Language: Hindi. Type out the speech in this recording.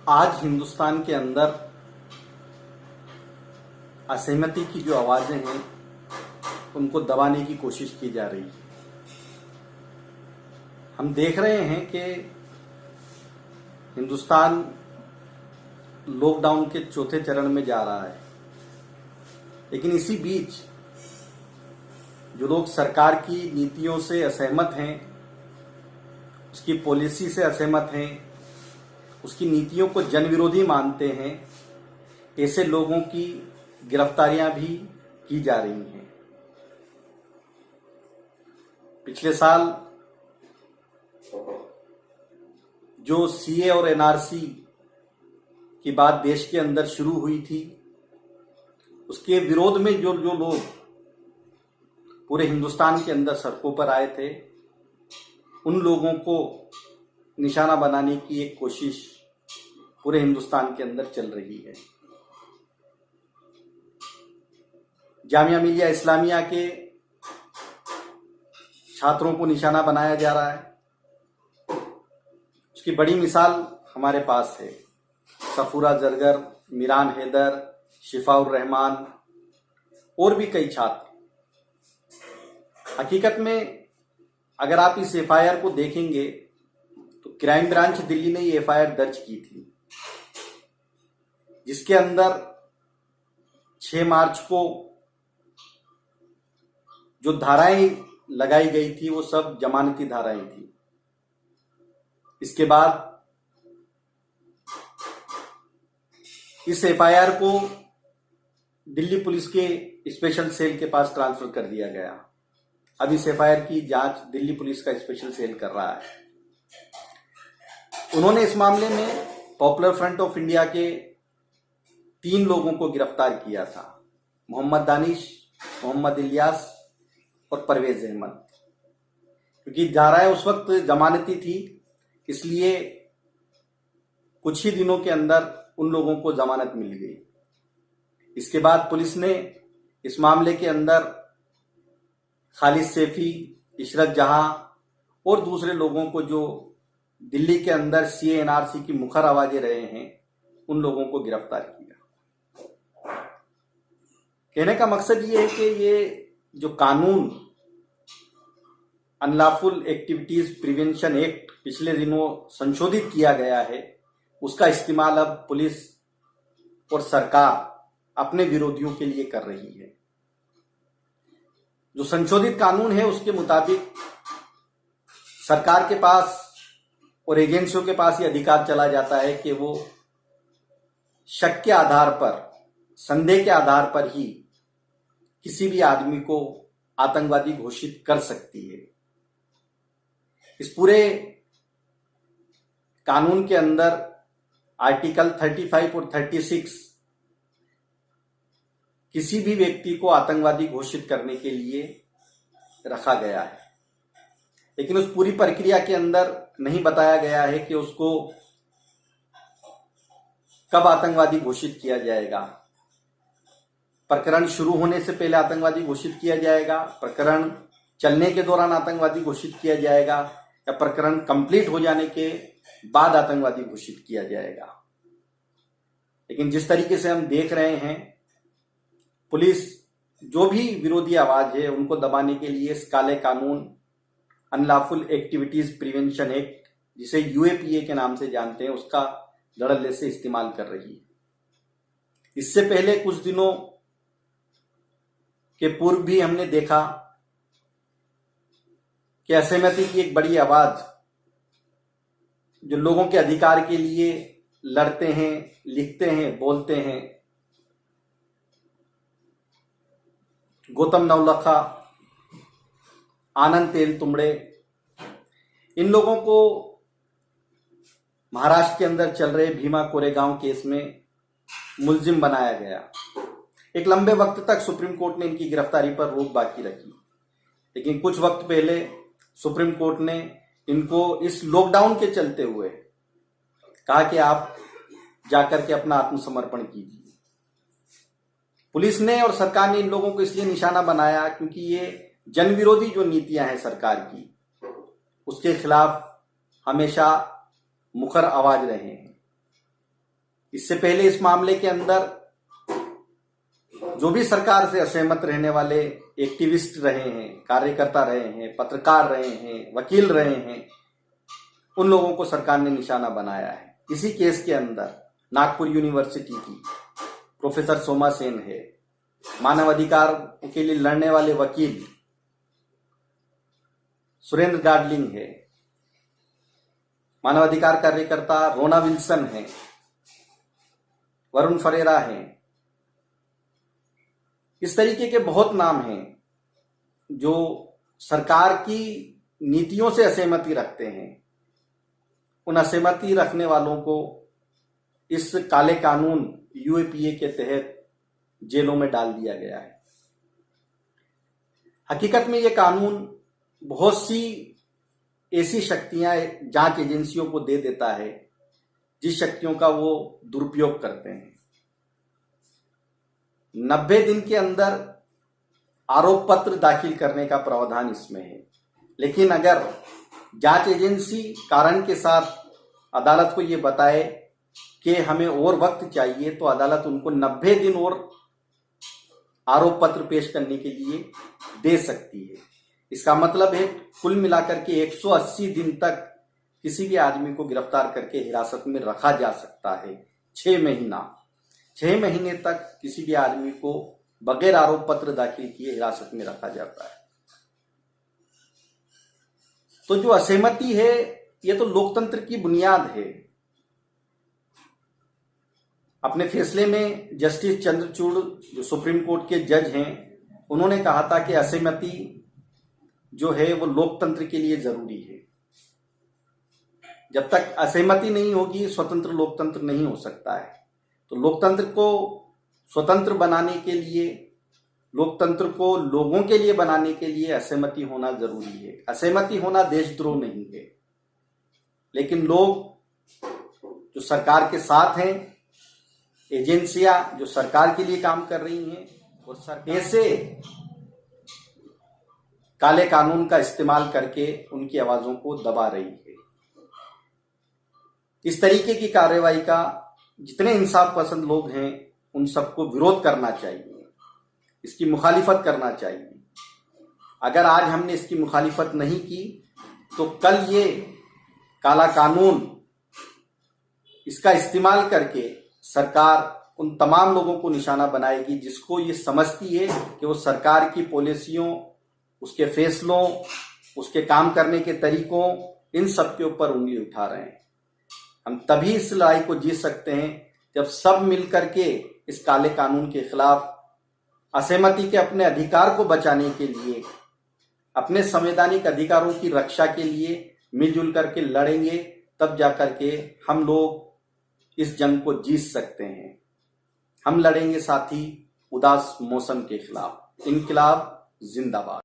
आज हिंदुस्तान के अंदर असहमति की जो आवाजें हैं उनको दबाने की कोशिश की जा रही है। हम देख रहे हैं कि हिंदुस्तान लॉकडाउन के चौथे चरण में जा रहा है, लेकिन इसी बीच जो लोग सरकार की नीतियों से असहमत हैं, उसकी पॉलिसी से असहमत हैं, उसकी नीतियों को जनविरोधी मानते हैं, ऐसे लोगों की गिरफ्तारियां भी की जा रही हैं। पिछले साल जो सीए और एनआरसी की बात देश के अंदर शुरू हुई थी, उसके विरोध में जो लोग पूरे हिंदुस्तान के अंदर सड़कों पर आए थे, उन लोगों को निशाना बनाने की एक कोशिश पूरे हिंदुस्तान के अंदर चल रही है। जामिया मिलिया इस्लामिया के छात्रों को निशाना बनाया जा रहा है। उसकी बड़ी मिसाल हमारे पास है। सफूरा जरगर, मिरान हैदर, शिफाउर रहमान और भी कई छात्र। हकीकत में अगर आप इस एफआईआर को देखेंगे तो क्राइम ब्रांच दिल्ली ने ये एफआईआर दर्ज की थी, जिसके अंदर 6 मार्च को जो धाराएं लगाई गई थी वो सब जमानती धाराएं थी। इसके बाद इस एफआईआर को दिल्ली पुलिस के स्पेशल सेल के पास ट्रांसफर कर दिया गया। अब इस एफआईआर की जांच दिल्ली पुलिस का स्पेशल सेल कर रहा है। उन्होंने इस मामले में पॉपुलर फ्रंट ऑफ इंडिया के 3 लोगों को गिरफ्तार किया था, मोहम्मद दानिश, मोहम्मद इलियास और परवेज अहमद। क्योंकि धाराएं उस वक्त जमानती थी, इसलिए कुछ ही दिनों के अंदर उन लोगों को जमानत मिल गई। इसके बाद पुलिस ने इस मामले के अंदर खालिद सैफी, इशरत जहां और दूसरे लोगों को जो दिल्ली के अंदर सीए एनआरसी की मुखर आवाजें रहे हैं, उन लोगों को गिरफ्तार किया। कहने का मकसद ये है कि ये जो कानून अनलॉफुल एक्टिविटीज प्रिवेंशन एक्ट पिछले दिनों संशोधित किया गया है, उसका इस्तेमाल अब पुलिस और सरकार अपने विरोधियों के लिए कर रही है। जो संशोधित कानून है उसके मुताबिक सरकार के पास और एजेंसियों के पास ये अधिकार चला जाता है कि वो शक के आधार पर, संदेह के आधार पर ही किसी भी आदमी को आतंकवादी घोषित कर सकती है। इस पूरे कानून के अंदर आर्टिकल 35 और 36 किसी भी व्यक्ति को आतंकवादी घोषित करने के लिए रखा गया है, लेकिन उस पूरी प्रक्रिया के अंदर नहीं बताया गया है कि उसको कब आतंकवादी घोषित किया जाएगा। प्रकरण शुरू होने से पहले आतंकवादी घोषित किया जाएगा, प्रकरण चलने के दौरान आतंकवादी घोषित किया जाएगा, या प्रकरण कंप्लीट हो जाने के बाद आतंकवादी घोषित किया जाएगा। लेकिन जिस तरीके से हम देख रहे हैं, पुलिस जो भी विरोधी आवाज है उनको दबाने के लिए इस काले कानून अनलॉफुल एक्टिविटीज प्रिवेंशन एक्ट, जिसे यूएपीए के नाम से जानते हैं, उसका धड़ल्ले से इस्तेमाल कर रही है। इससे पहले कुछ दिनों के पूर्व भी हमने देखा कि असहमति की एक बड़ी आवाज जो लोगों के अधिकार के लिए लड़ते हैं, लिखते हैं, बोलते हैं, गौतम नवलखा, आनंद तेलतुंबड़े, इन लोगों को महाराष्ट्र के अंदर चल रहे भीमा कोरेगांव केस में मुलजिम बनाया गया। एक लंबे वक्त तक सुप्रीम कोर्ट ने इनकी गिरफ्तारी पर रोक बाकी रखी, लेकिन कुछ वक्त पहले सुप्रीम कोर्ट ने इनको इस लॉकडाउन के चलते हुए कहा कि आप जाकर के अपना आत्मसमर्पण कीजिए। पुलिस ने और सरकार ने इन लोगों को इसलिए निशाना बनाया क्योंकि ये जनविरोधी जो नीतियां हैं सरकार की, उसके खिलाफ हमेशा मुखर आवाज रहे हैं। इससे पहले इस मामले के अंदर जो भी सरकार से असहमत रहने वाले एक्टिविस्ट रहे हैं, कार्यकर्ता रहे हैं, पत्रकार रहे हैं, वकील रहे हैं, उन लोगों को सरकार ने निशाना बनाया है। इसी केस के अंदर नागपुर यूनिवर्सिटी की प्रोफेसर सोमा सेन है, मानवाधिकार के लिए लड़ने वाले वकील सुरेंद्र गाडलिंग है, मानवाधिकार कार्यकर्ता रोना विल्सन है, वरुण फरेरा है। इस तरीके के बहुत नाम हैं जो सरकार की नीतियों से असहमति रखते हैं। उन असहमति रखने वालों को इस काले कानून यूएपीए के तहत जेलों में डाल दिया गया है। हकीकत में ये कानून बहुत सी ऐसी शक्तियां जांच एजेंसियों को दे देता है जिस शक्तियों का वो दुरुपयोग करते हैं। 90 दिन के अंदर आरोप पत्र दाखिल करने का प्रावधान इसमें है, लेकिन अगर जांच एजेंसी कारण के साथ अदालत को ये बताए कि हमें और वक्त चाहिए, तो अदालत उनको 90 दिन और आरोप पत्र पेश करने के लिए दे सकती है। इसका मतलब है कुल मिलाकर के 180 दिन तक किसी भी आदमी को गिरफ्तार करके हिरासत में रखा जा सकता है। 6 महीने तक किसी भी आदमी को बगैर आरोप पत्र दाखिल किए हिरासत में रखा जाता है। तो जो असहमति है ये तो लोकतंत्र की बुनियाद है। अपने फैसले में जस्टिस चंद्रचूड़ जो सुप्रीम कोर्ट के जज हैं, उन्होंने कहा था कि असहमति जो है वो लोकतंत्र के लिए जरूरी है। जब तक असहमति नहीं होगी स्वतंत्र लोकतंत्र नहीं हो सकता है। तो लोकतंत्र को स्वतंत्र बनाने के लिए, लोकतंत्र को लोगों के लिए बनाने के लिए असहमति होना जरूरी है। असहमति होना देशद्रोह नहीं है, लेकिन लोग जो सरकार के साथ हैं, एजेंसियां जो सरकार के लिए काम कर रही हैं, और सरकार ऐसे काले कानून का इस्तेमाल करके उनकी आवाजों को दबा रही है। इस तरीके की कार्रवाई का जितने इंसाफ पसंद लोग हैं उन सबको विरोध करना चाहिए, इसकी मुखालिफत करना चाहिए। अगर आज हमने इसकी मुखालिफत नहीं की तो कल ये काला कानून इसका इस्तेमाल करके सरकार उन तमाम लोगों को निशाना बनाएगी जिसको ये समझती है कि वो सरकार की पॉलिसियों, उसके फैसलों, उसके काम करने के तरीकों, इन सब के ऊपर उंगली उठा रहे हैं। हम तभी इस लड़ाई को जीत सकते हैं जब सब मिलकर के इस काले कानून के खिलाफ असहमति के अपने अधिकार को बचाने के लिए, अपने संवैधानिक अधिकारों की रक्षा के लिए मिलजुल करके लड़ेंगे। तब जाकर के हम लोग इस जंग को जीत सकते हैं। हम लड़ेंगे साथी उदास मौसम के खिलाफ। इनकलाब जिंदाबाद।